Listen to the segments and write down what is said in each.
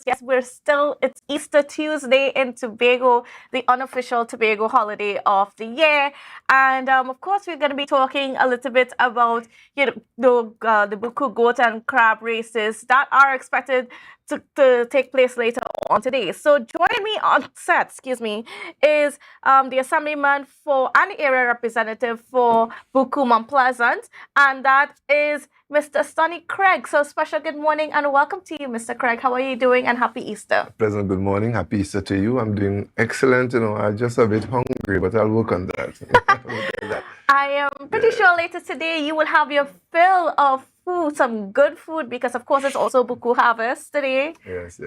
Yes, it's Easter Tuesday in Tobago, the unofficial Tobago holiday of the year. And of course, we're going to be talking a little bit about, the Buccoo goat and crab races that are expected to take place later on today. So joining me on set, is the Assemblyman and the area representative for Buccoo Mount Pleasant, and that is Mr. Sonny Craig. So special good morning and welcome to you, Mr. Craig. How are you doing and happy Easter? Pleasant good morning. Happy Easter to you. I'm doing excellent. I'm just a bit hungry, but I'll work on that. I am pretty sure later today you will have your fill of food, some good food, because of course it's also Buccoo harvest today. Yes.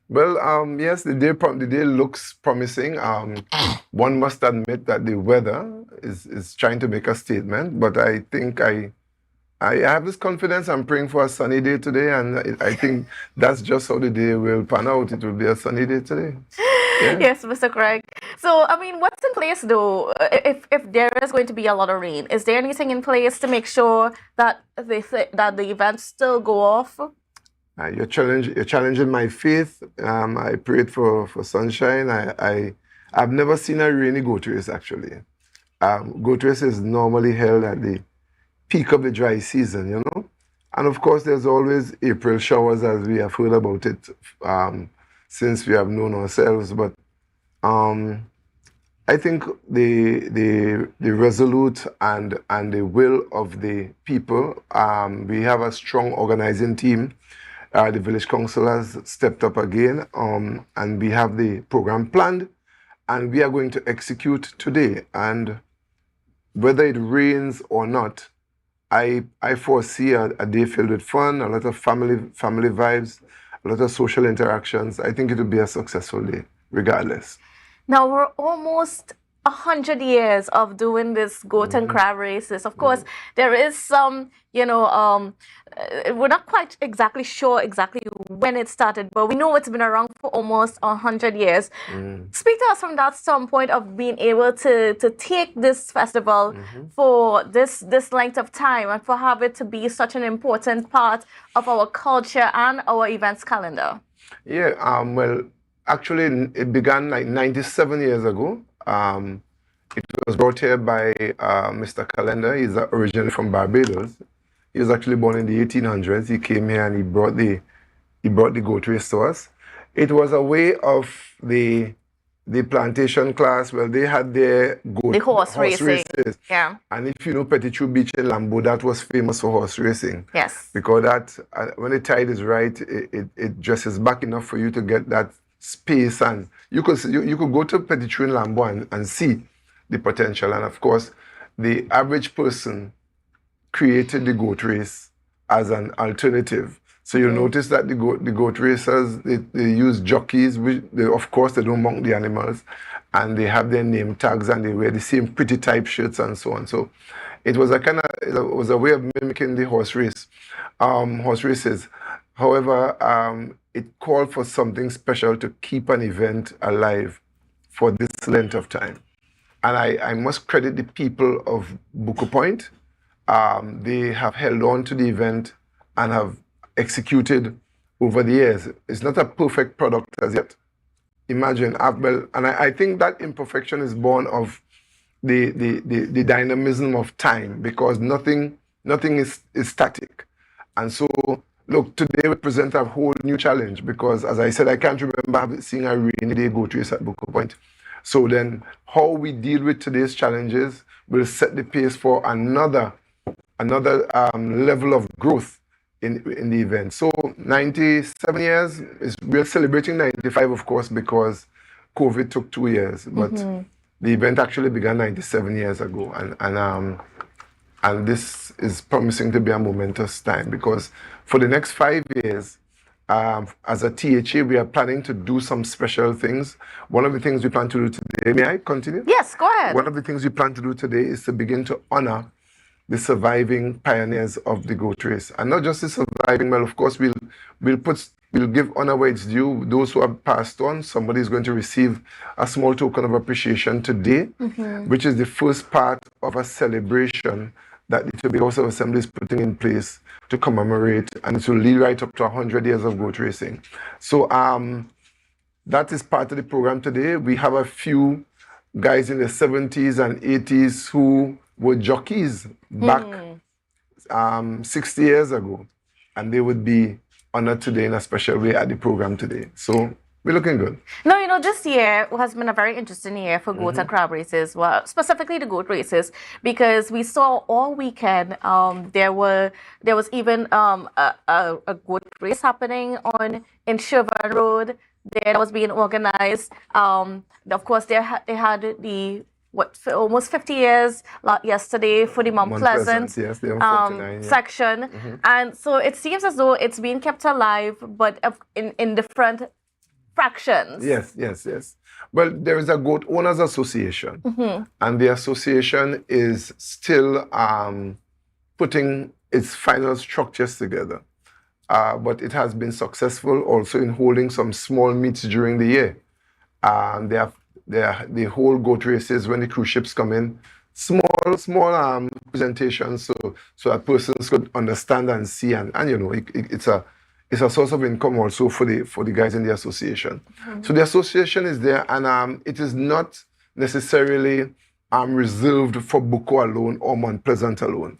Well, yes, the day looks promising. One must admit that the weather is trying to make a statement, but I think I have this confidence. I'm praying for a sunny day today, and I think that's just how the day will pan out. It will be a sunny day today. Yeah. Yes, Mr. Craig. So, I mean, what's in place though? If there is going to be a lot of rain, is there anything in place to make sure that the events still go off? You're challenging my faith. I prayed for sunshine. I've never seen a rainy goat race actually. Goat race is normally held at the peak of the dry season, and of course there's always April showers, as we have heard about it since we have known ourselves. But I think the resolute and the will of the people. We have a strong organizing team. The village council has stepped up again, and we have the program planned, and we are going to execute today. And whether it rains or not, I foresee a day filled with fun, a lot of family vibes, a lot of social interactions. I think it will be a successful day, regardless. Now we're almost 100 years of doing this goat and crab races. Of course, there is some, we're not quite sure exactly when it started, but we know it's been around for almost 100 years. Speak to us from that standpoint of being able to take this festival for this length of time and for have it to be such an important part of our culture and our events calendar. Yeah, well, actually, it began like 97 years ago. It was brought here by Mr. Calendar. He's originally from Barbados. He was actually born in the 1800s. He came here and he brought the goat race to us. It was a way of the plantation class. Well, they had their horse racing. Races. Yeah. And if you know Petitchou Beach in Lambeau, that was famous for horse racing. Yes. Because that when the tide is right, it just is back enough for you to get that space, and you could go to Petitchou in Lambeau and see the potential. And of course, the average person created the goat race as an alternative. So you'll notice that the goat racers, they use jockeys, which of course they don't mount the animals, and they have their name tags and they wear the same pretty type shirts and so on. So it was a way of mimicking the horse races. However, it called for something special to keep an event alive for this length of time. And I must credit the people of Buccoo Point. They have held on to the event and have executed over the years. It's not a perfect product as yet. Imagine, and I think that imperfection is born of the dynamism of time, because nothing is static. And so, look, today we present a whole new challenge, because as I said, I can't remember seeing a rainy day goat race at Buccoo Point. So then how we deal with today's challenges will set the pace for another level of growth in the event. So 97 years, we're celebrating 95, of course, because COVID took 2 years. But the event actually began 97 years ago. And this is promising to be a momentous time, because for the next 5 years, as a THA, we are planning to do some special things. One of the things we plan to do today, may I continue? Yes, go ahead. One of the things we plan to do today is to begin to honor the surviving pioneers of the goat race. And not just the surviving, well, of course, we'll give honor where it's due. Those who have passed on, somebody is going to receive a small token of appreciation today, which is the first part of a celebration that the Tobago House of Assembly is putting in place to commemorate, and it will lead right up to 100 years of goat racing. So that is part of the program today. We have a few guys in the 70s and 80s who were jockeys back 60 years ago, and they would be honored today in a special way at the program today. So we're looking good. No, this year has been a very interesting year for goat and crab races, well, specifically the goat races, because we saw all weekend there was even a goat race happening in Sherburne Road. There was being organized. Of course, they had the for almost 50 years yesterday for the Mount Pleasant yes, they have 49, section, and so it seems as though it's being kept alive, but in different fractions. Yes. Well, there is a Goat Owners Association, and the association is still putting its final structures together. But it has been successful also in holding some small meets during the year. They hold goat races when the cruise ships come in. Small presentations so that persons could understand and see, and it's a source of income also for the guys in the association. So the association is there, and it is not necessarily reserved for Buccoo alone or Mount Pleasant alone.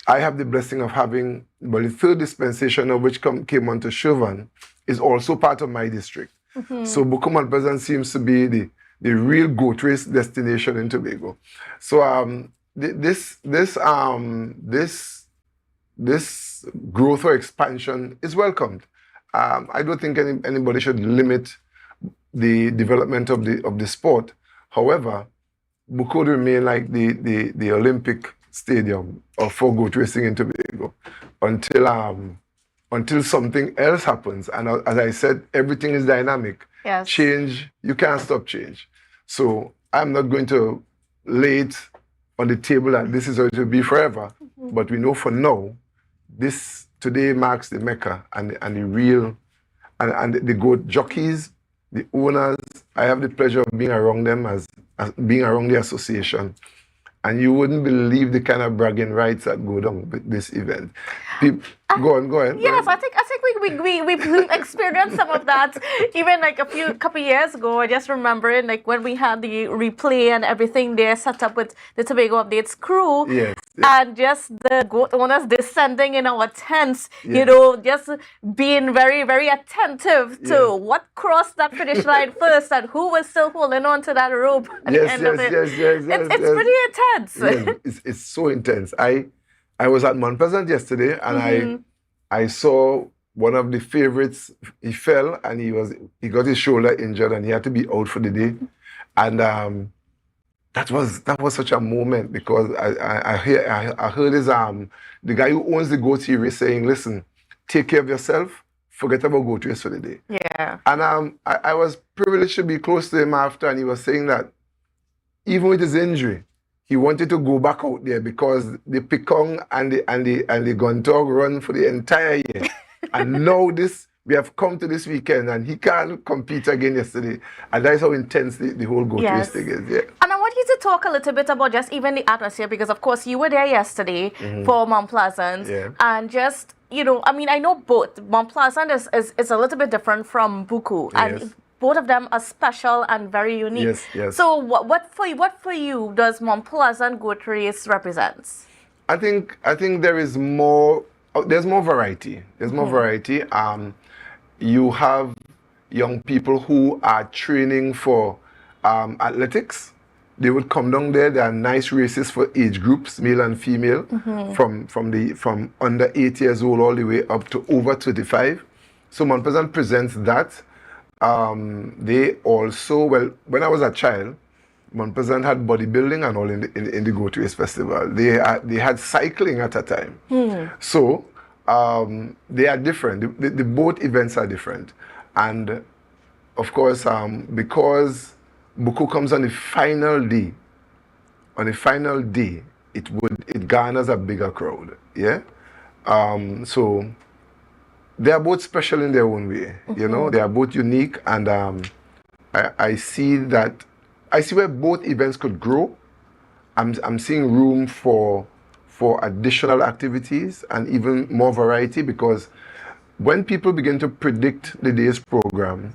I have the blessing of having, well, the third dispensation of which came onto Sherburne is also part of my district. So Buccoo Mount Pleasant seems to be the real goat race destination in Tobago. So this growth or expansion is welcomed. I don't think anybody should limit the development of the sport. However, Buccoo remain like the Olympic stadium for goat racing in Tobago until something else happens. And as I said, everything is dynamic. Yes. Change, you can't stop change. So I'm not going to lay it on the table that this is going to be forever. But we know for now, this today marks the Mecca and the real and the goat jockeys, the owners. I have the pleasure of being around them as being around the association. And you wouldn't believe the kind of bragging rights that go down with this event. Go on. Yes, I think we've experienced some of that even like couple years ago. I just remembering like when we had the replay and everything there set up with the Tobago Updates crew. Yes. And just the goat owners descending in our tents, just being very, very attentive to what crossed that finish line first and who was still holding on to that rope at the end of it. It's pretty intense. Yes, it's so intense. I was at Mount Pleasant yesterday, and I saw one of the favorites. He fell and he got his shoulder injured and he had to be out for the day. And that was such a moment, because I heard his the guy who owns the goat here saying, "Listen, take care of yourself. Forget about goat race for the day." Yeah. And I was privileged to be close to him after, and he was saying that even with his injury, he wanted to go back out there because the Picong and the Guntog run for the entire year. And now we have come to this weekend and he can't compete again yesterday. And that's how intense the whole goat race thing is. Yeah. And I want you to talk a little bit about just even the atmosphere, because of course you were there yesterday for Mount Pleasant. Yeah. And just, I know both. Mount Pleasant is a little bit different from Buccoo. Yes. And both of them are special and very unique. Yes. So what for you does Mount Pleasant goat race represent? I think there is more. There's more variety. You have young people who are training for athletics. They would come down there. There are nice races for age groups, male and female, from under 8 years old all the way up to over 35. So Mount Pleasant presents that. They also, when I was a child, Mount Pleasant had bodybuilding and all in the Goat Race Festival. They had cycling at a time. So they are different. The both events are different. And of course, because Buccoo comes on the final day, it garners a bigger crowd. Yeah. So they are both special in their own way. They are both unique, and I see where both events could grow. I'm seeing room for for additional activities and even more variety, because when people begin to predict the day's program,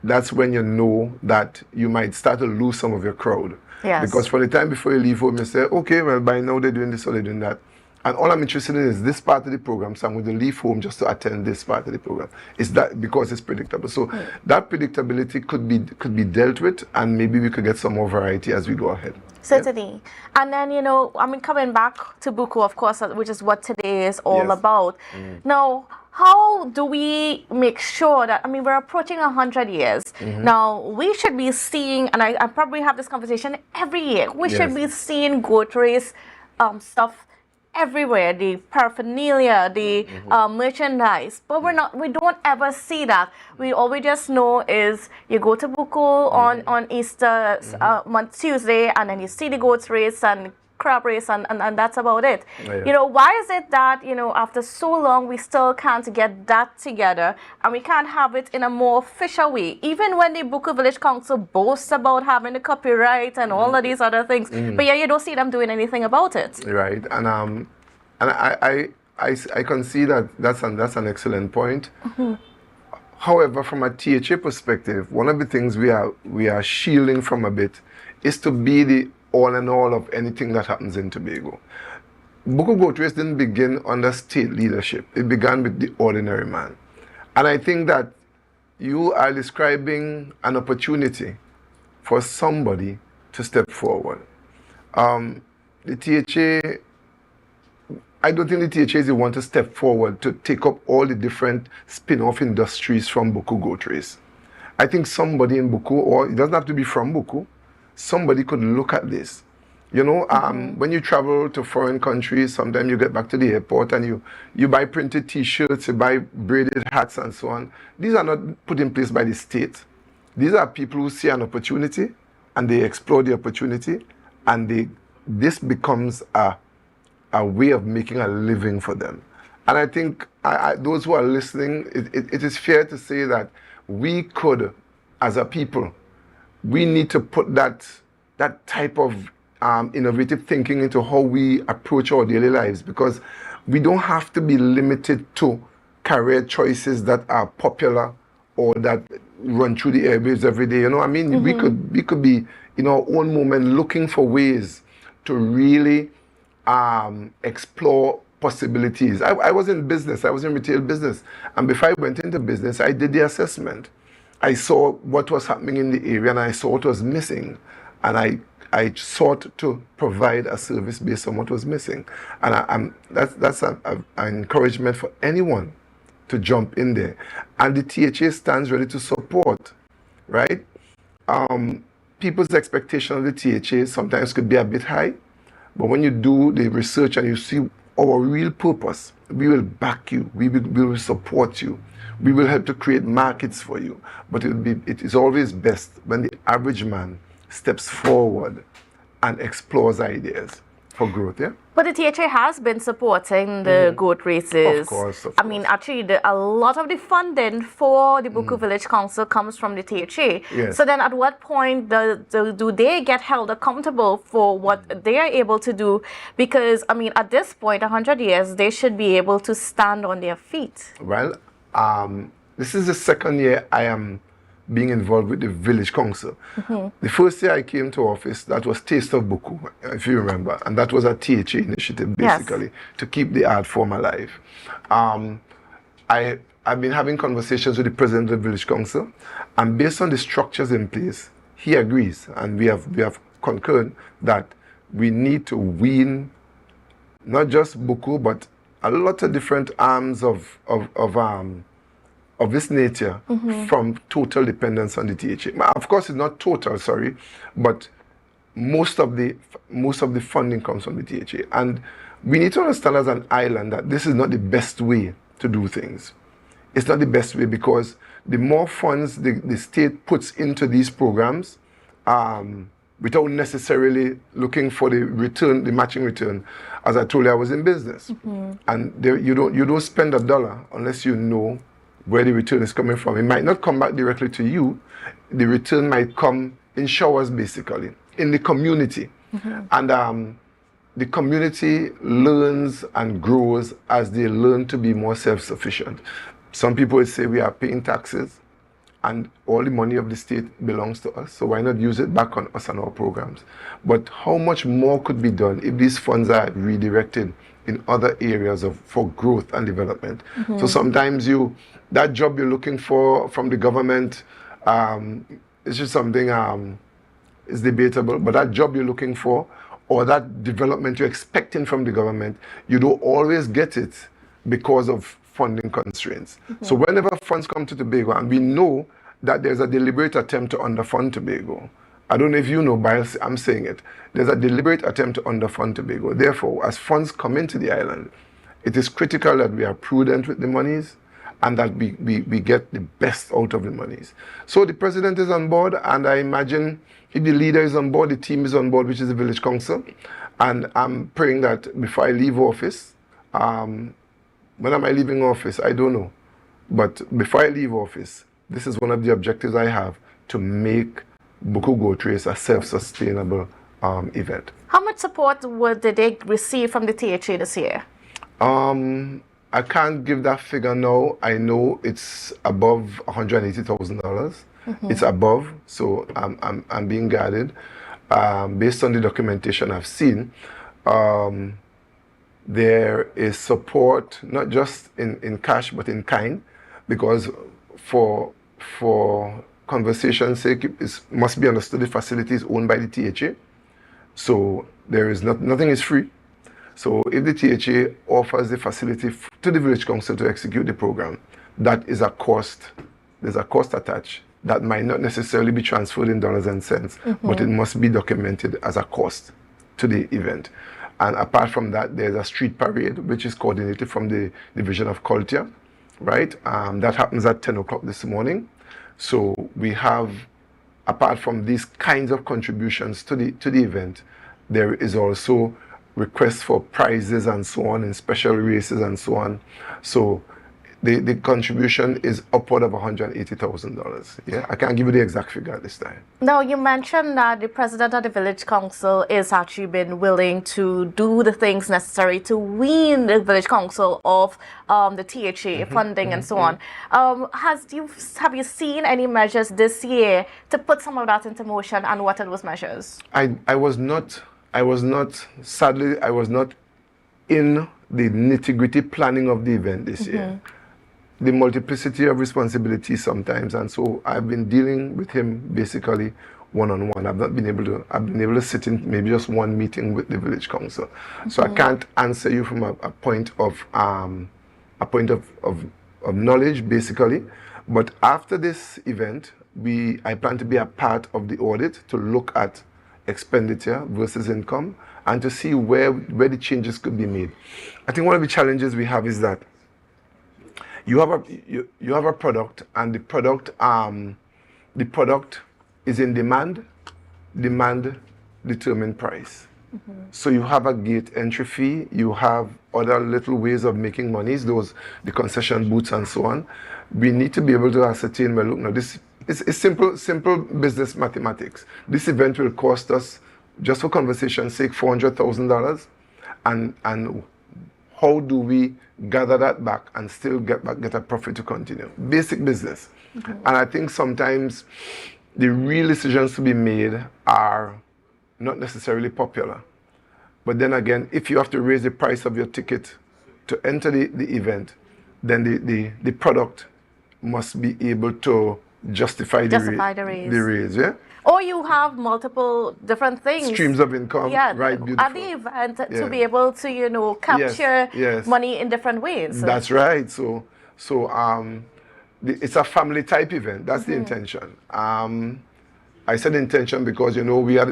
that's when you know that you might start to lose some of your crowd. Yes. Because for the time before you leave home, you say, okay, well, by now they're doing this or they're doing that. And all I'm interested in is this part of the program, so I'm going to leave home just to attend this part of the program. It's that because it's predictable. So that predictability could be dealt with, and maybe we could get some more variety as we go ahead. Certainly. Yeah? And then, I mean, coming back to Buccoo, of course, which is what today is all about. Now, how do we make sure that, I mean, we're approaching 100 years. Now, we should be seeing, and I probably have this conversation every year, we should be seeing goat race stuff everywhere, the paraphernalia, the merchandise, but we don't ever see that. All we just know is you go to Buccoo on Easter Tuesday, and then you see the goats race and crab race, and that's about it. Why is it that after so long we still can't get that together, and we can't have it in a more official way, even when the Buccoo Village Council boasts about having the copyright and all of these other things, but you don't see them doing anything about it. Right. And I can see that that's an excellent point. However, from a THA perspective, one of the things we are shielding from a bit is to be the all in all of anything that happens in Tobago. Buccoo Goat Race didn't begin under state leadership. It began with the ordinary man. And I think that you are describing an opportunity for somebody to step forward. The THA, I don't think the THA is the one to step forward to take up all the different spin-off industries from Buccoo Goat Race. I think somebody in Buccoo, or it doesn't have to be from Buccoo, somebody could look at this. When you travel to foreign countries, sometimes you get back to the airport and you buy printed t-shirts, you buy braided hats and so on. These are not put in place by the state. These are people who see an opportunity and they explore the opportunity, and this becomes a way of making a living for them. And I think those who are listening, it is fair to say that we could, as a people, we need to put that type of innovative thinking into how we approach our daily lives, because we don't have to be limited to career choices that are popular or that run through the airwaves every day. We could be in our own moment looking for ways to really explore possibilities. I was in business, I was in retail business, and before I went into business, I did the assessment. I saw what was happening in the area, and I saw what was missing, and I sought to provide a service based on what was missing. And that's an encouragement for anyone to jump in there. And the THA stands ready to support, right? People's expectation of the THA sometimes could be a bit high, but when you do the research and you see our real purpose, we will back you, we will support you. We will help to create markets for you, but it is always best when the average man steps forward and explores ideas for growth. Yeah. But the THA has been supporting the goat races. Of course. I mean, actually, a lot of the funding for the Buccoo Village Council comes from the THA. Yes. So then, at what point do they get held accountable for what they are able to do? Because I mean, at this point, 100 years, they should be able to stand on their feet. Well, this is the second year I am being involved with the village council. The first year I came to office, that was Taste of Buccoo, if you remember, and that was a THA initiative basically to keep the art form alive. I've been having conversations with the president of the village council, and based on the structures in place, he agrees, and we have concurred that we need to wean not just Buccoo, but a lot of different arms of this nature from total dependence on the THA. Of course, it's not total, sorry, but most of the funding comes from the THA. And we need to understand as an island that this is not the best way to do things. It's not the best way, because the more funds the state puts into these programs, without necessarily looking for the return, the matching return. As I told you, I was in business, and you don't spend $1 unless you know where the return is coming from. It might not come back directly to you. The return might come in showers, basically, in the community. And the community learns and grows as they learn to be more self-sufficient. Some people would say we are paying taxes and all the money of the state belongs to us, so why not use it back on us and our programs? But how much more could be done if these funds are redirected in other areas for growth and development? So sometimes that job you're looking for from the government, it's just something is debatable, but that job you're looking for or that development you're expecting from the government, you don't always get it because of funding constraints. So whenever funds come to Tobago, and we know that there's a deliberate attempt to underfund Tobago, I don't know if you know, but I'm saying it, there's a deliberate attempt to underfund Tobago. Therefore, as funds come into the island, it is critical that we are prudent with the monies and that we get the best out of the monies. So the president is on board, and I imagine if the leader is on board, the team is on board, which is the village council. And I'm praying that before I leave office, when am I leaving office? I don't know. But before I leave office, this is one of the objectives I have, to make Buccoo Goat Race a self-sustainable event. How much support did they receive from the THA this year? I can't give that figure now. I know it's above $180,000. It's above, so I'm being guided. Based on the documentation I've seen, there is support, not just in cash, but in kind, because for conversation's sake, it must be understood the facility is owned by the THA. So there is nothing is free. So if the THA offers the facility to the village council to execute the program, that is a cost. There's a cost attached that might not necessarily be transferred in dollars and cents, but it must be documented as a cost to the event. And apart from that, there's a street parade, which is coordinated from the Division of Culture, right? That happens at 10 o'clock this morning. So we have, apart from these kinds of contributions to the event, there is also requests for prizes and so on, and special races and so on. So the contribution is upward of $180,000. Yeah, I can't give you the exact figure at this time. Now, you mentioned that the president of the village council is actually been willing to do the things necessary to wean the village council of the THA funding and so on. Have you seen any measures this year to put some of that into motion, and what are those measures? Sadly, I was not in the nitty-gritty planning of the event this year. The multiplicity of responsibilities sometimes, and so I've been dealing with him basically one-on-one. I've been able to sit in maybe just one meeting with the village council. So I can't answer you from a point of knowledge basically. But after this event, I plan to be a part of the audit to look at expenditure versus income and to see where the changes could be made. I think one of the challenges we have is that you have a product, and the product is in demand determine price. So you have a gate entry fee, you have other little ways of making monies, the concession booths and so on. We need to be able to ascertain, well, look, now this is simple business mathematics. This event will cost us, just for conversation's sake, $400,000, and how do we gather that back and still get a profit to continue? Basic business. And I think sometimes the real decisions to be made are not necessarily popular. But then again, if you have to raise the price of your ticket to enter the event, then the product must be able to justify the raise. Yeah? Or you have multiple different things. Streams of income, right, beautiful. At the event to be able to, capture money in different ways. That's right. So it's a family type event. That's the intention. I said intention because, we had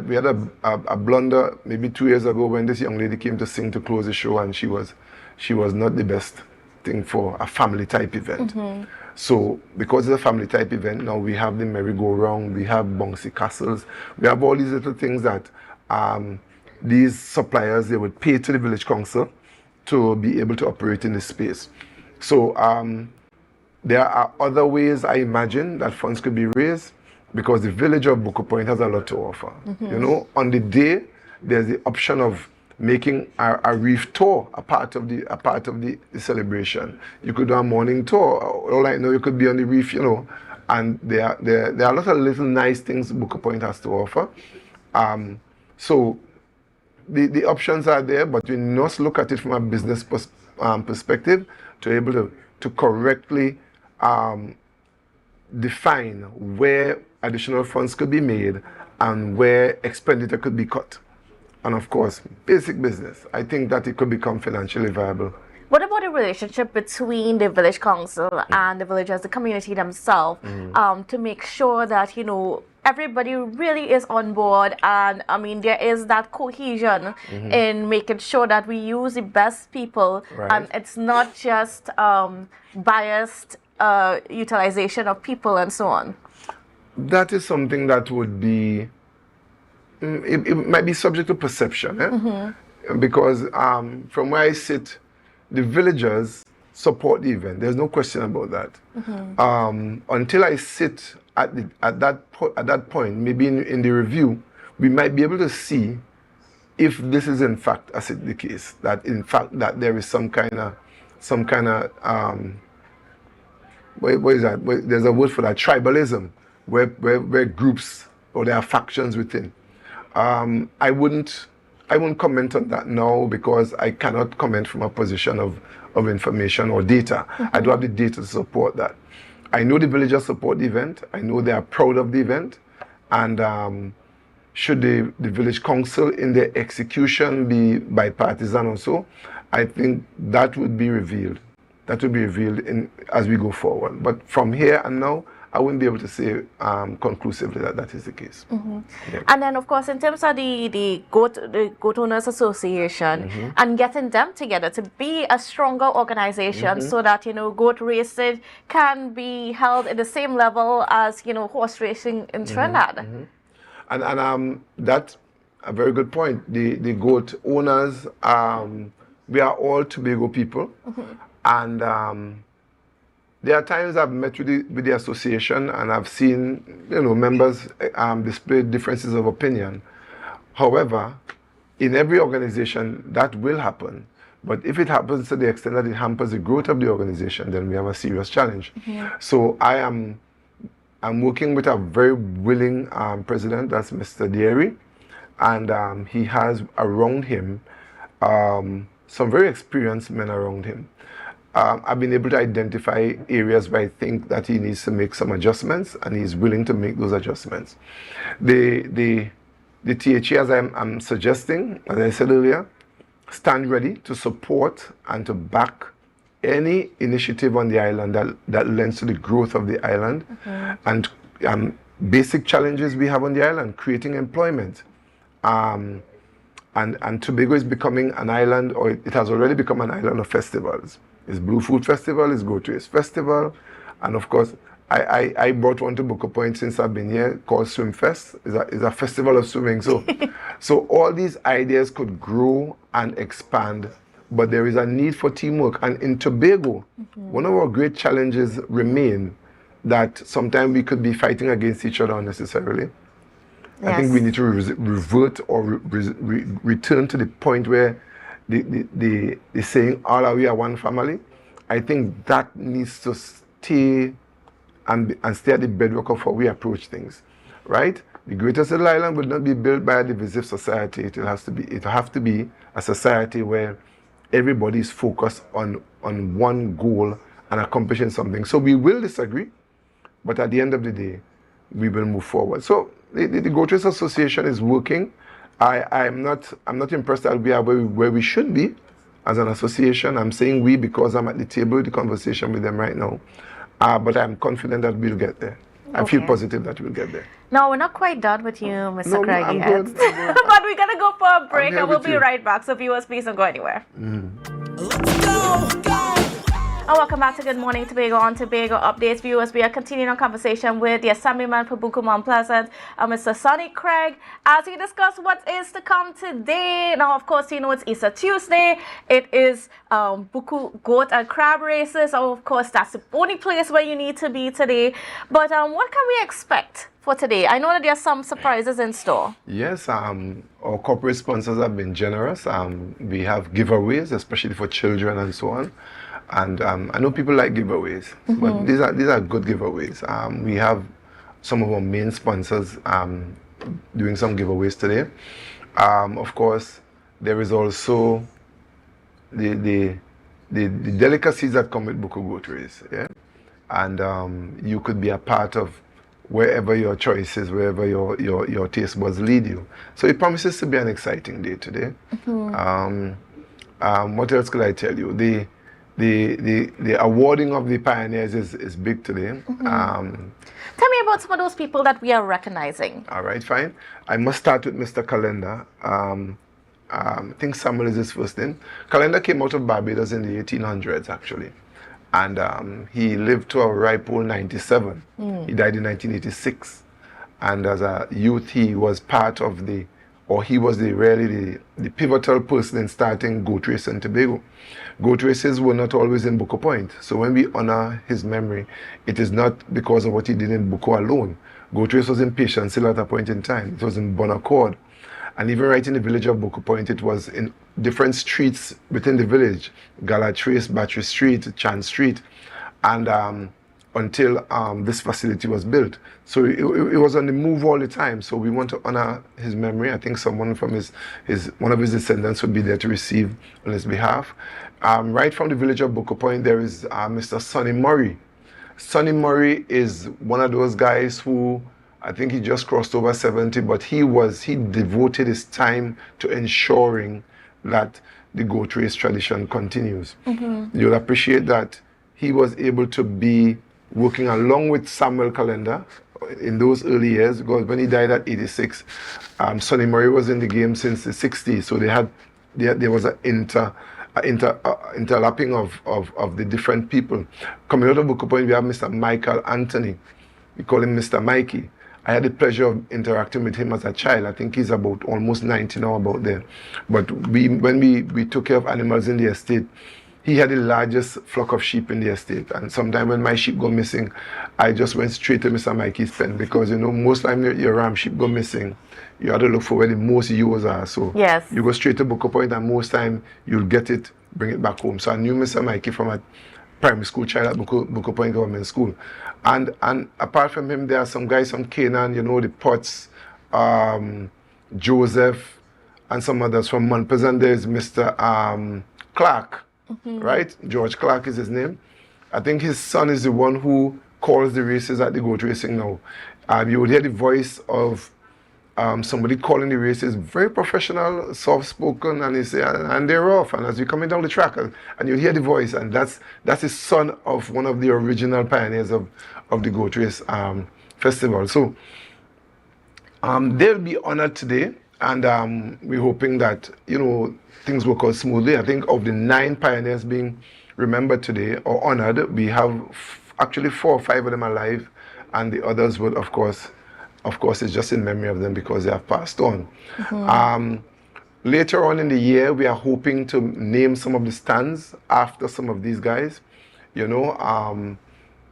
a blunder maybe 2 years ago when this young lady came to sing to close the show, and she was not the best thing for a family type event. So because it's a family type event, now we have the merry-go-round, we have bouncy castles, we have all these little things that these suppliers, they would pay to the village council to be able to operate in this space. So there are other ways, I imagine, that funds could be raised, because the village of Buccoo Point has a lot to offer. On the day, there's the option of making a reef tour a part of the celebration. You could do a morning tour. All I know, you could be on the reef, and there are a lot of little nice things Buccoo Point has to offer. So the options are there, but we must look at it from a business perspective to be able to correctly define where additional funds could be made and where expenditure could be cut. And of course, basic business. I think that it could become financially viable. What about the relationship between the village council and the villagers, the community themselves, to make sure that, everybody really is on board, and I mean, there is that cohesion in making sure that we use the best people, and it's not just biased utilization of people and so on? That is something that would be, it might be subject to perception, because from where I sit, the villagers support the event. There's no question about that. Until I sit at that point, maybe in the review, we might be able to see if this is in fact the case. That in fact that there is some kind of what is that? There's a word for that, tribalism, where groups or there are factions within. I wouldn't comment on that now because I cannot comment from a position of information or data. I do have the data to support that. I know the villagers support the event. I know they are proud of the event. And should the village council in their execution be bipartisan also, I think that would be revealed. That will be revealed as we go forward. But from here and now, I wouldn't be able to say conclusively that is the case. Yeah. And then, of course, in terms of the Goat Owners Association and getting them together to be a stronger organization so that, goat racing can be held at the same level as, horse racing in Trinidad. And that's a very good point. The goat owners, we are all Tobago people. And there are times I've met with the association and I've seen, members display differences of opinion. However, in every organization, that will happen. But if it happens to the extent that it hampers the growth of the organization, then we have a serious challenge. So I'm working with a very willing president, that's Mr. Deary, and he has around him some very experienced men around him. I've been able to identify areas where I think that he needs to make some adjustments, and he's willing to make those adjustments. The THE, as I'm suggesting, as I said earlier, stand ready to support and to back any initiative on the island that lends to the growth of the island and basic challenges we have on the island, creating employment. And Tobago is becoming an island, or it has already become an island of festivals. It's Blue Food Festival, it's Goat Race Festival, and of course, I brought one to Buccoo Point since I've been here called Swim Fest. It's a festival of swimming. So all these ideas could grow and expand, but there is a need for teamwork. And in Tobago, one of our great challenges remain that sometimes we could be fighting against each other unnecessarily. I think we need to revert or return to the point where the saying, all are we are one family. I think that needs to stay and stay at the bedrock of how we approach things, right? The greatest little island will not be built by a divisive society. It will have to be a society where everybody is focused on one goal and accomplishing something. So we will disagree, but at the end of the day, we will move forward. So the Goat Race Association is working. I'm not impressed that we are where we should be as an association. I'm saying we because I'm at the table with the conversation with them right now. But I'm confident that we'll get there. I feel positive that we'll get there. No, we're not quite done with you, Mr. Craigie. I'm good. But we're going to go for a break and we'll be right back. So viewers, please don't go anywhere. Let's go! And welcome back to Good Morning Tobago on Tobago Updates. Viewers, we are continuing our conversation with the Assemblyman for Buccoo Mount Pleasant, Mr. Sonny Craig, as we discuss what is to come today. Now, of course, you know it's Easter Tuesday. It is Buccoo goat and crab races. So, of course, that's the only place where you need to be today. But what can we expect for today? I know that there are some surprises in store. Yes, our corporate sponsors have been generous. We have giveaways, especially for children and so on. And I know people like giveaways, but these are good giveaways. We have some of our main sponsors doing some giveaways today. Of course, there is also the delicacies that come with Buccoo goat race, yeah. And you could be a part of wherever your choices, wherever your taste buds lead you. So it promises to be an exciting day today. What else could I tell you? The awarding of the pioneers is big today. Tell me about some of those people that we are recognizing. All right, fine. I must start with Mr. Calendar. I think Samuel is his first name. Calendar came out of Barbados in the 1800s, actually. And he lived to a ripe old 97. He died in 1986. And as a youth, he was part of he was really the pivotal person in starting goat race in Tobago. Goat races were not always in Buccoo Point. So when we honor his memory, it is not because of what he did in Buccoo alone. Goat race was in Patience Hill at a point in time. It was in Bon Accord. And even right in the village of Buccoo Point, it was in different streets within the village. Gala Trace, Battery Street, Chan Street. And until this facility was built. So it was on the move all the time. So we want to honor his memory. I think someone from one of his descendants would be there to receive on his behalf. Right from the village of Buccoo Point, there is Mr. Sonny Murray. Sonny Murray is one of those guys who, I think he just crossed over 70, but he devoted his time to ensuring that the goat race tradition continues. You'll appreciate that he was able to be working along with Samuel Calendar in those early years, because when he died at 86, Sonny Murray was in the game since the 60s, so there was an interlapping of the different people. Coming out of Buccoo Point, we have Mr. Michael Anthony. We call him Mr. Mikey. I had the pleasure of interacting with him as a child. I think he's about almost 90 now, about there. But when we took care of animals in the estate, he had the largest flock of sheep in the estate. And sometimes when my sheep go missing, I just went straight to Mr. Mikey's pen, because, you know, most time your ram sheep go missing, you have to look for where the most ewes are. So yes, you go straight to Buccoo Point, and most time you'll get it, bring it back home. So I knew Mr. Mikey from a primary school child at Buccoo Point Government School. And apart from him, there are some guys from Canaan, you know, the Potts, Joseph, and some others from Mount Pleasant. There's Mr. Clark. Right? George Clark is his name. I think his son is the one who calls the races at the goat racing now. You would hear the voice of somebody calling the races, very professional, soft-spoken, and he say, and they're off. And as you're coming down the track, and you hear the voice, and that's the son of one of the original pioneers of the goat race festival. So they'll be honored today. And we're hoping that, you know, things work out smoothly. I think of the 9 pioneers being remembered today or honored, we have actually 4 or 5 of them alive, and the others would, of course, it's just in memory of them because they have passed on. Later on in the year, we are hoping to name some of the stands after some of these guys. You know,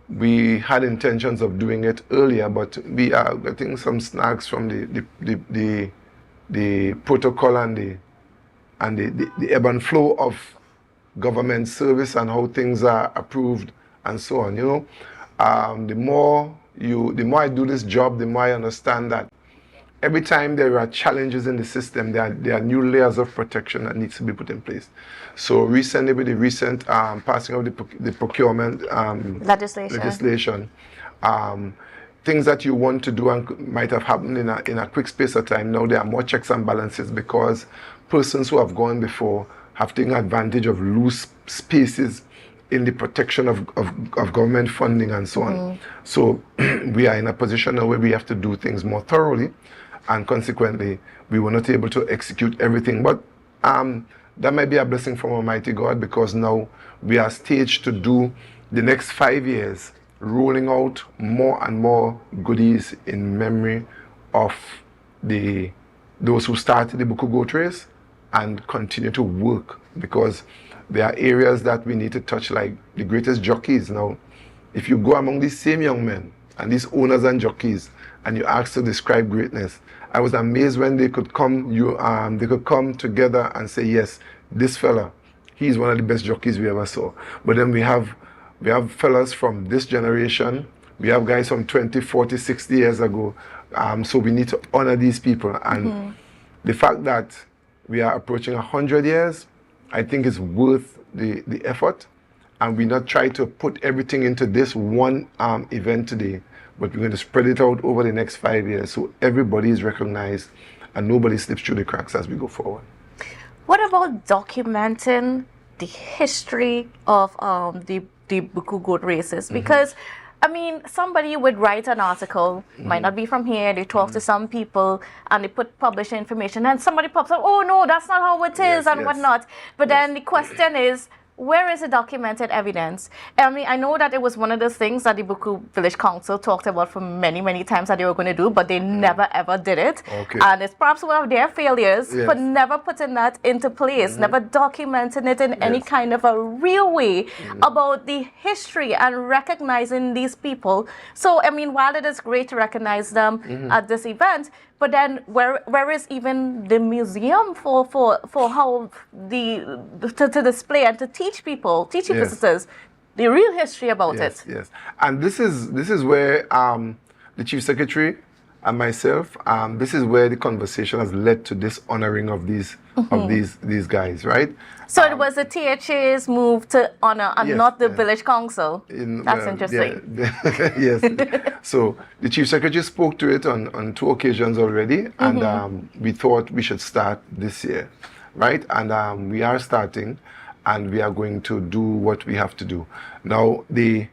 we had intentions of doing it earlier, but we are getting some snags from the protocol and the ebb and flow of government service and how things are approved and so on. You know, the more I do this job, the more I understand that every time there are challenges in the system, there are new layers of protection that needs to be put in place. So recently, with the recent passing of the procurement legislation, things that you want to do and might have happened in a quick space of time, now there are more checks and balances, because persons who have gone before have taken advantage of loose spaces in the protection of government funding and so on. So we are in a position now where we have to do things more thoroughly, and consequently we were not able to execute everything. But that might be a blessing from Almighty God, because now we are staged to do the next 5 years, rolling out more and more goodies in memory of those who started the Buccoo Goat Race and continue to work, because there are areas that we need to touch, like the greatest jockeys. Now, if you go among these same young men and these owners and jockeys and you ask to describe greatness, I was amazed when they could come together and say, yes, this fella, he's one of the best jockeys we ever saw. But then we have fellas from this generation, we have guys from 20, 40, 60 years ago. So we need to honor these people. And the fact that we are approaching 100 years, I think is worth the effort. And we not try to put everything into this one event today, but we're going to spread it out over the next 5 years so everybody is recognized and nobody slips through the cracks as we go forward. What about documenting the history of the Buccoo goat races? Because I mean, somebody would write an article, might not be from here, they talk to some people and they publish information, and somebody pops up, oh no, that's not how it is, and whatnot. But then the question is, where is the documented evidence? I mean, I know that it was one of those things that the Buccoo Village Council talked about for many, many times that they were going to do, but they never ever did it. Okay. And it's perhaps one of their failures for never putting that into place, never documenting it in any kind of a real way about the history and recognizing these people. So, I mean, while it is great to recognize them at this event, but then where is even the museum for how to display and to teach people, teaching visitors the real history about it? Yes, and this is where the Chief Secretary and myself, this is where the conversation has led to this honoring of these guys, right? So it was the THA's move to honor and not the village council. That's interesting. Yes. So the Chief Secretary spoke to it on 2 occasions already, and we thought we should start this year, right? And we are starting, and we are going to do what we have to do. Now, the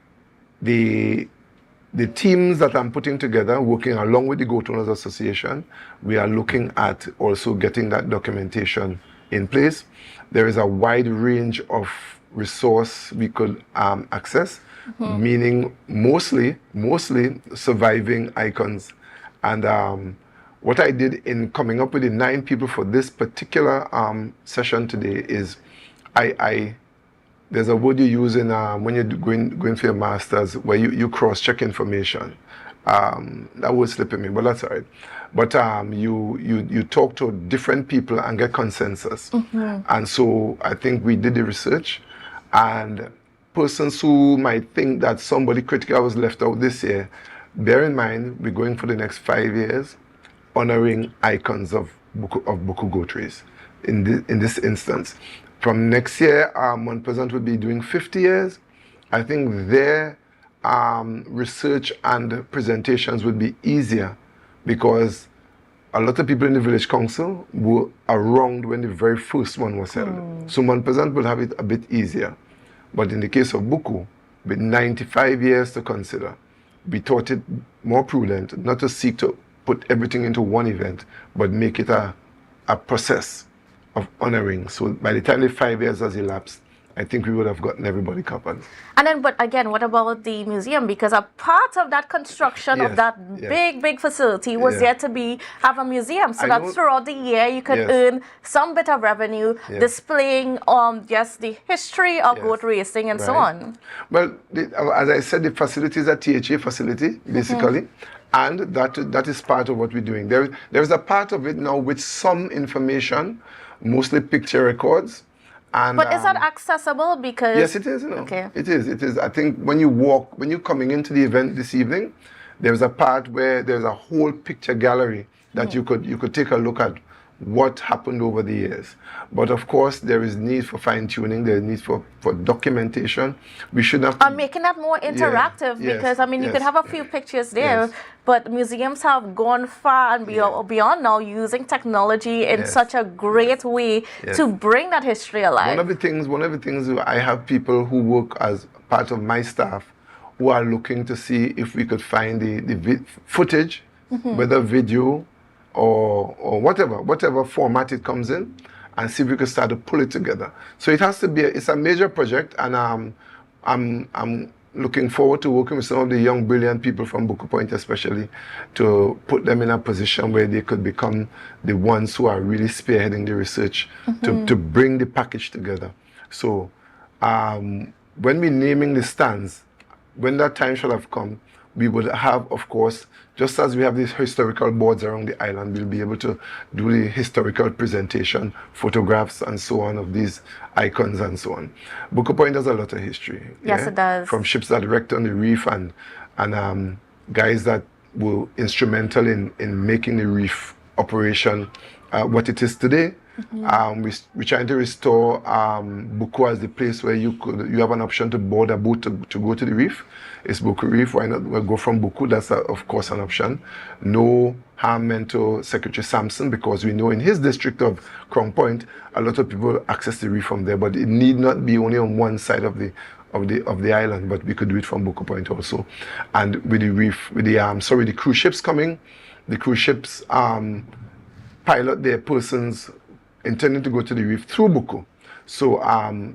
teams that I'm putting together, working along with the Goat Owners Association, we are looking at also getting that documentation in place. There is a wide range of resource we could access, meaning mostly surviving icons. And what I did in coming up with the 9 people for this particular session today is there's a word you use in when you're going for your masters where you cross-check information. That word slipping me, but that's all right. But you talk to different people and get consensus. And so I think we did the research, and persons who might think that somebody critical was left out this year, bear in mind we're going for the next 5 years honoring icons of Buccoo Goat Race in this instance. From next year, Mount Pleasant will be doing 50 years. I think their research and presentations would be easier because a lot of people in the village council were around when the very first one was held. So Mount Pleasant will have it a bit easier. But in the case of Buccoo, with 95 years to consider, we thought it more prudent not to seek to put everything into one event, but make it a process of honoring. So by the time the 5 years has elapsed, I think we would have gotten everybody covered. And then, but again, what about the museum? Because a part of that construction of that big facility was there to have a museum, so that throughout the year you could earn some bit of revenue displaying just the history of goat racing and so on. Well, as I said, the facility is a THA facility, basically. And that is part of what we're doing. There is a part of it now with some information, mostly picture records. And, but is that accessible? Because yes, it is. Okay. It is. I think when you're coming into the event this evening, there's a part where there's a whole picture gallery that you could take a look at what happened over the years. But of course, there is need for fine-tuning. There is need for documentation. We should have to... And making that more interactive because, I mean, you could have a few pictures there, but museums have gone far and beyond now using technology in such a great way to bring that history alive. One of the things I have people who work as part of my staff who are looking to see if we could find the footage, whether video, or whatever format it comes in, and see if we can start to pull it together. So it has to be, it's a major project, and I'm looking forward to working with some of the young, brilliant people from Buccoo Point especially, to put them in a position where they could become the ones who are really spearheading the research to bring the package together. So when we're naming the stands, when that time shall have come, we would have, of course, just as we have these historical boards around the island, we'll be able to do the historical presentation, photographs and so on of these icons and so on. Buccoo Point has a lot of history. Yes, it does. From ships that wrecked on the reef and guys that were instrumental in making the reef operation what it is today. We're trying to restore Buccoo as the place where you have an option to board a boat to go to the reef. It's Buccoo Reef. Why not? We'll go from Buccoo. That's of course an option. No harm meant to Secretary Sampson, because we know in his district of Crown Point, a lot of people access the reef from there. But it need not be only on one side of the island, but we could do it from Buccoo Point also. And with the reef, with the cruise ships coming, the cruise ships pilot their persons intending to go to the reef through Buccoo. So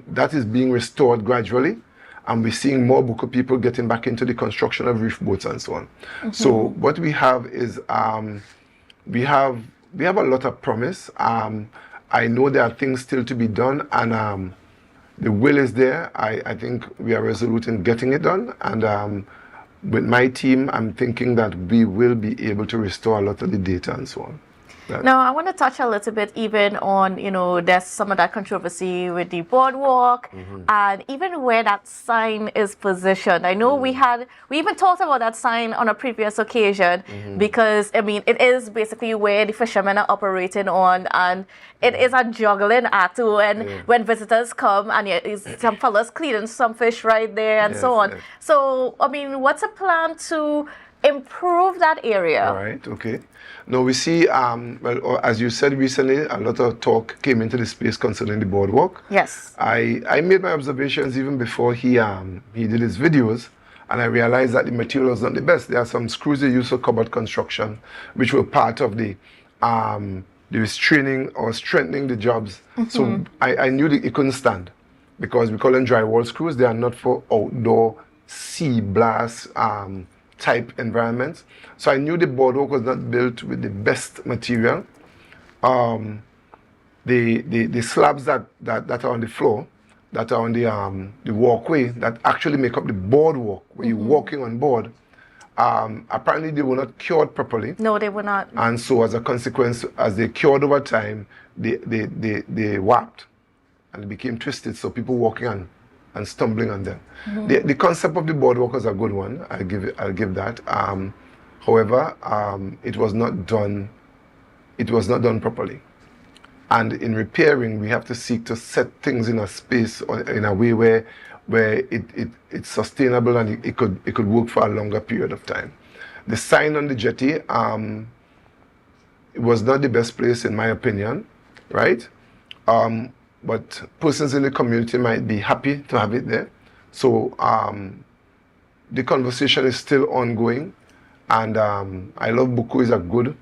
that is being restored gradually, and we're seeing more Buccoo people getting back into the construction of reef boats and so on. So what we have is we have a lot of promise. I know there are things still to be done, and the will is there. I think we are resolute in getting it done, and with my team, I'm thinking that we will be able to restore a lot of the data and so on. Now, I want to touch a little bit even on, there's some of that controversy with the boardwalk and even where that sign is positioned. I know we even talked about that sign on a previous occasion because, it is basically where the fishermen are operating on, and it is a juggling act when visitors come, and some fellas cleaning some fish right there and so on. So, what's a plan to improve that area? All right, okay. Now we see, as you said recently, a lot of talk came into the space concerning the boardwalk. Yes. I made my observations even before he did his videos, and I realized that the material was not the best. There are some screws they use for cupboard construction, which were part of the restraining or strengthening the jobs. So I knew that it couldn't stand, because we call them drywall screws. They are not for outdoor sea blast type environments. So I knew the boardwalk was not built with the best material. The slabs that are on the floor, that are on the walkway, that actually make up the boardwalk where you're walking on board, apparently they were not cured properly. No, they were not. And so as a consequence, as they cured over time, they warped and became twisted, so people walking on and stumbling on them. The concept of the boardwalk was a good one. I'll give that. However, it was not done properly. And in repairing, we have to seek to set things in a space or in a way where it's sustainable and it could work for a longer period of time. The sign on the jetty, it was not the best place in my opinion, right? But persons in the community might be happy to have it there. So the conversation is still ongoing, and I love Buccoo is a good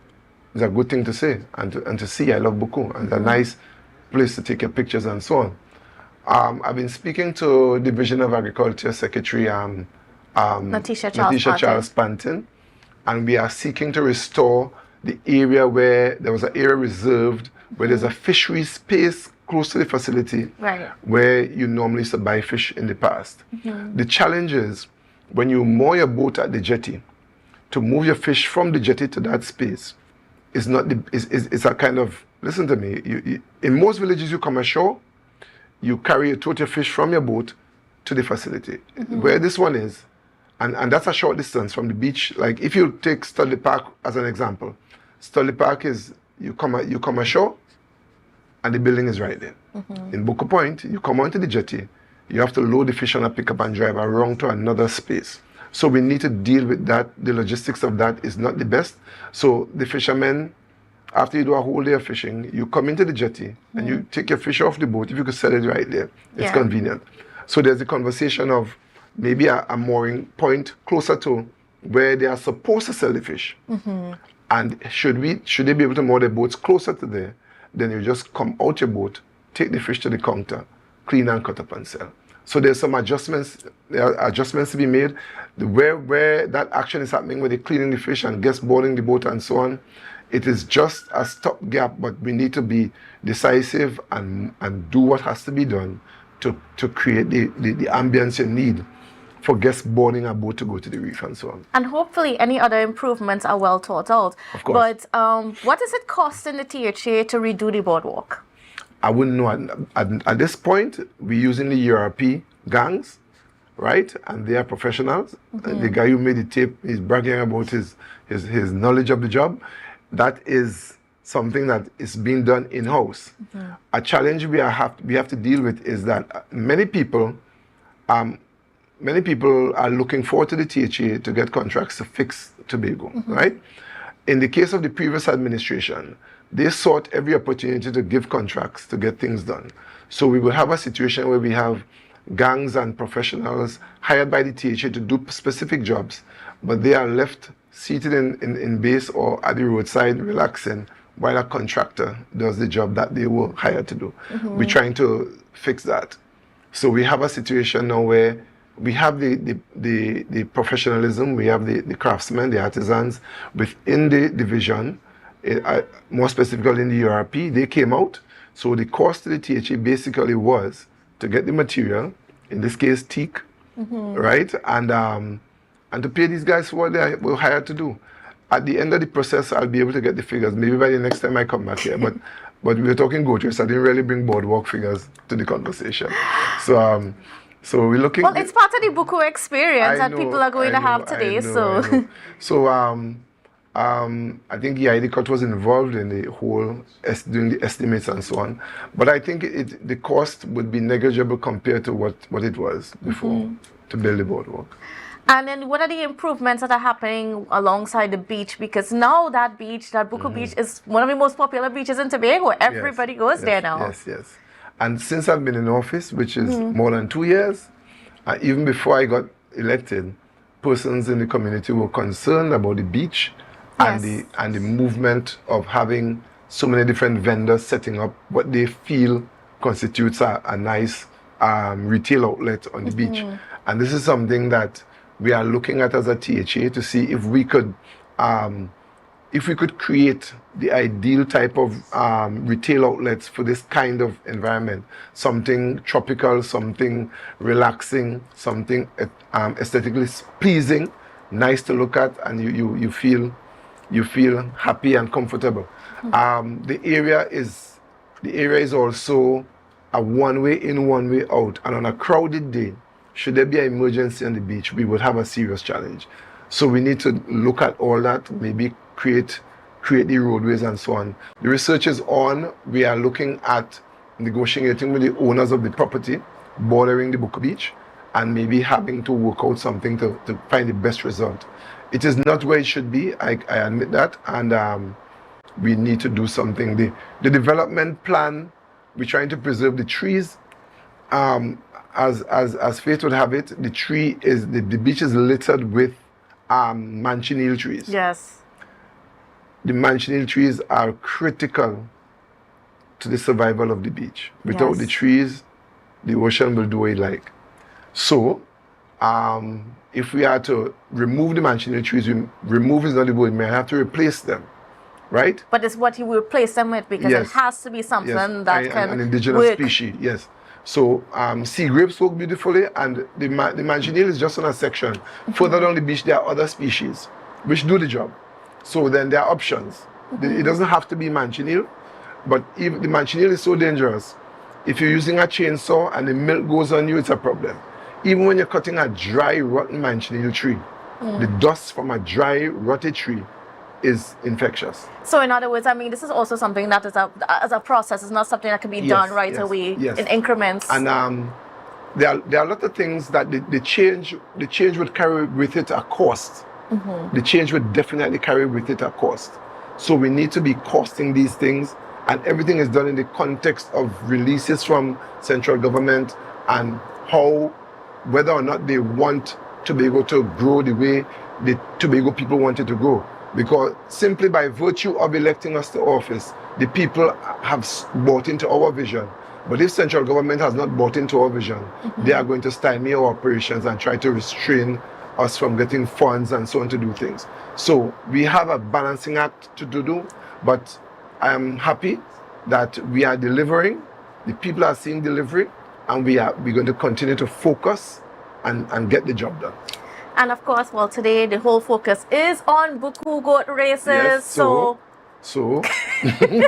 thing to say and to see. I love Buccoo, and it's a nice place to take your pictures and so on. I've been speaking to Division of Agriculture Secretary Natisha Charles Panton, and we are seeking to restore the area where there was an area reserved, where there's a fishery space close to the facility, where you normally used to buy fish in the past. The challenge is when you moor your boat at the jetty, to move your fish from the jetty to that space is it's a kind of, listen to me, in most villages you come ashore, you carry a total fish from your boat to the facility. Where this one is, and that's a short distance from the beach. Like if you take Studley Park as an example, Studley Park is, you come ashore, and the building is right there. In Buccoo Point, you come onto the jetty, you have to load the fish on a pickup and drive around to another space. So we need to deal with that. The logistics of that is not the best. So the fishermen, after you do a whole day of fishing, you come into the jetty and you take your fish off the boat. If you could sell it right there, it's convenient. So there's a conversation of maybe a mooring point closer to where they are supposed to sell the fish. And should they be able to moor their boats closer to there? then you just come out your boat, take the fish to the counter, clean and cut up and sell. So there's some adjustments. There are adjustments to be made. Where that action is happening, where they're cleaning the fish and guests boarding the boat and so on, it is just a stopgap, but we need to be decisive and do what has to be done to create the ambience you need for guests boarding a boat to go to the reef and so on. And hopefully any other improvements are well thought out. Of course. But what is it costing the THA to redo the boardwalk? I wouldn't know. At this point, we're using the URP gangs, right? And they are professionals. The guy who made the tape is bragging about his knowledge of the job. That is something that is being done in-house. A challenge we have to deal with is that many people are looking forward to the THA to get contracts to fix Tobago, right? In the case of the previous administration, they sought every opportunity to give contracts to get things done. So we will have a situation where we have gangs and professionals hired by the THA to do specific jobs, but they are left seated in base or at the roadside relaxing while a contractor does the job that they were hired to do. We're trying to fix that. So we have a situation now where we have the professionalism, we have the craftsmen, the artisans within the division, more specifically in the URP. They came out. So the cost to the THA basically was to get the material, in this case teak, right? And to pay these guys what they were hired to do. At the end of the process, I'll be able to get the figures. Maybe by the next time I come back here. But we were talking goat race. I didn't really bring boardwalk figures to the conversation. So we're looking. Well, it's part of the Buccoo experience that people are going to have today. So I think Cut was involved in the whole doing the estimates and so on. But I think the cost would be negligible compared to what it was before to build the boardwalk. And then what are the improvements that are happening alongside the beach? Because now that beach, that Buccoo beach, is one of the most popular beaches in Tobago. Everybody goes there now. Yes. And since I've been in office, which is more than 2 years, even before I got elected, persons in the community were concerned about the beach and the movement of having so many different vendors setting up what they feel constitutes a nice retail outlet on the beach. And this is something that we are looking at as a THA to see if we could create the ideal type of retail outlets for this kind of environment. Something tropical, something relaxing, something aesthetically pleasing, nice to look at, and you feel happy and comfortable. The area is also a one-way in, one-way out, and on a crowded day, should there be an emergency on the beach, we would have a serious challenge. So we need to look at all that, maybe create the roadways and so on. The research is on. We are looking at negotiating with the owners of the property bordering the Buccoo Beach and maybe having to work out something to find the best result. It is not where it should be, I admit that, and we need to do something. The development plan, we're trying to preserve the trees. As fate would have it, the beach is littered with manchineel trees. Yes. The manchineel trees are critical to the survival of the beach. Without the trees, the ocean will do what it like. So, if we are to remove the manchineel trees, remove is not the word, we may have to replace them, right? But it's what you will replace them with, because it has to be something that can an indigenous species, yes. So sea grapes work beautifully, and the manchineel is just on a section. Further down the beach, there are other species which do the job. So then there are options. It doesn't have to be manchineel, but if the manchineel is so dangerous, if you're using a chainsaw and the milk goes on you, it's a problem. Even when you're cutting a dry, rotten manchineel tree, the dust from a dry, rotted tree is infectious. So in other words, I mean, this is also something that is a process. It's not something that can be done right away in increments. And there are a lot of things that the change would carry with it a cost. The change would definitely carry with it a cost. So we need to be costing these things, and everything is done in the context of releases from central government and whether or not they want Tobago to grow the way the Tobago people want it to grow. Because simply by virtue of electing us to office, the people have bought into our vision. But if central government has not bought into our vision, they are going to stymie our operations and try to restrain us from getting funds and so on to do things. So we have a balancing act to do, but I am happy that we are delivering. The people are seeing delivery, and we're going to continue to focus and get the job done. And of course, well, today the whole focus is on Buccoo goat races. Yes, so so we're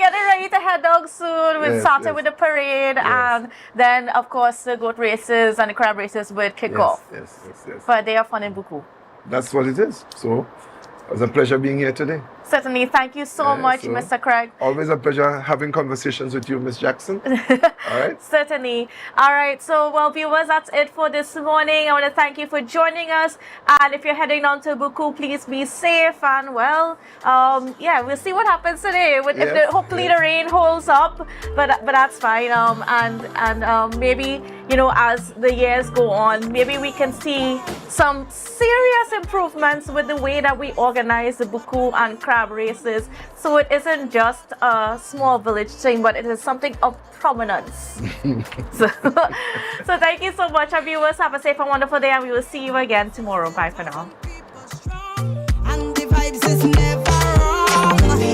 getting ready to head down soon. We'll start with the parade, and then of course the goat races and the crab races will kick off. Yes. But they are fun in Buccoo. That's what it is. So it was a pleasure being here today. Certainly. Thank you so much, Mr. Craig. Always a pleasure having conversations with you, Miss Jackson. All right. Certainly. All right. So, well, viewers, that's it for this morning. I want to thank you for joining us. And if you're heading down to Buccoo, please be safe. And, well, we'll see what happens today. Hopefully the rain holds up, but that's fine. And maybe, as the years go on, maybe we can see some serious improvements with the way that we organize the Buccoo and crab races, so it isn't just a small village thing, but it is something of prominence. so thank you so much, our viewers. Have a safe and wonderful day, and we will see you again tomorrow. Bye for now.